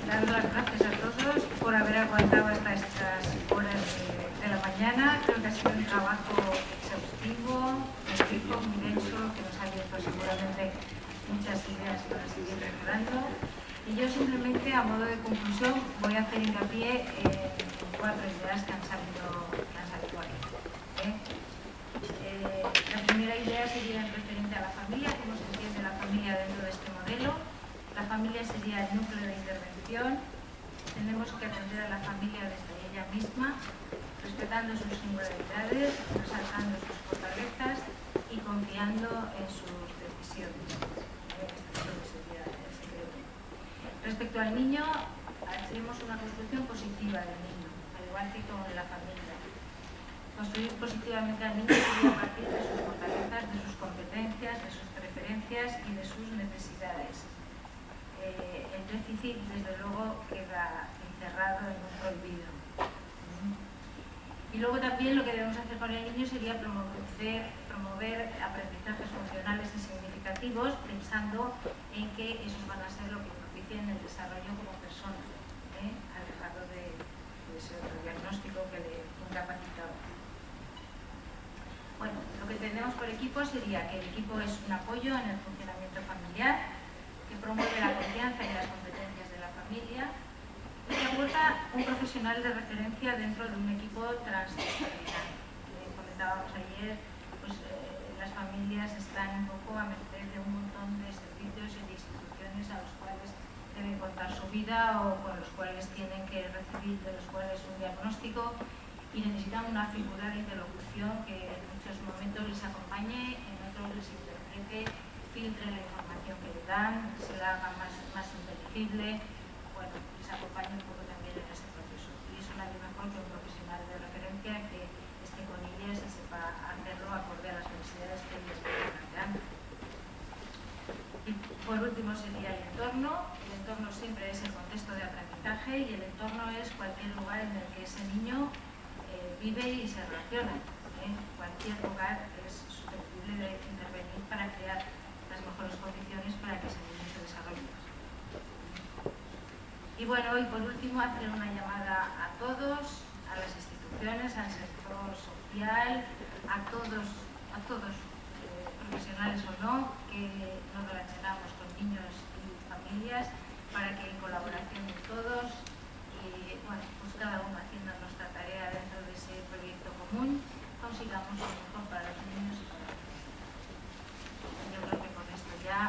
Dar las gracias a todos por haber aguantado hasta estas horas de la mañana. Creo que ha sido un trabajo exhaustivo, rico, muy denso, que nos ha abierto seguramente muchas ideas para seguir mejorando. Y yo simplemente, a modo de conclusión, voy a hacer hincapié en 4 ideas que han salido aquí. La primera idea sería referente a la familia, cómo se entiende la familia dentro de este modelo. La familia sería el núcleo de intervención. Tenemos que atender a la familia desde ella misma, respetando sus singularidades, resaltando sus fortalezas y confiando en sus decisiones. Respecto al niño, hacemos una construcción positiva del niño, al igual que con la familia. Construir positivamente al niño sería a partir de sus fortalezas, de sus competencias, de sus preferencias y de sus necesidades. El déficit, desde luego, queda encerrado en un prohibido. Y luego también lo que debemos hacer con el niño sería promover aprendizajes funcionales y significativos, pensando en que esos van a ser lo que propicien el desarrollo como persona, alejado de ese otro diagnóstico que le incapacitaba. Bueno, lo que entendemos por equipo sería que el equipo es un apoyo en el funcionamiento familiar, que promueve la confianza y las competencias de la familia y que aporta un profesional de referencia dentro de un equipo transdisciplinar. Comentábamos ayer, pues las familias están un poco a merced de un montón de servicios y de instituciones a los cuales deben contar su vida o con los cuales tienen que recibir de los cuales un diagnóstico y necesitan una figura de interlocución que en muchos momentos les acompañe, en otros les interprete, filtre la información que le dan, se la haga más inteligible, bueno, les acompañe un poco también en ese proceso. Y eso nadie mejor que un profesional de referencia que esté con ellas y sepa hacerlo acorde a las necesidades que ellas están planteando. Y por último sería el entorno. El entorno siempre es el contexto de aprendizaje y el entorno es cualquier lugar en el que ese niño vive y se relaciona. Cualquier lugar es susceptible de intervenir para crear las mejores condiciones para que ese niño se desarrolle. Y bueno, y por último hacer una llamada a todos, a las instituciones, al sector social, a todos profesionales o no, que nos relacionamos con niños y familias, para que en colaboración de todos y bueno, pues cada uno haciendo nuestra tarea dentro de ese proyecto común, consigamos lo mejor para los niños y para los niños. Yo creo que con esto ya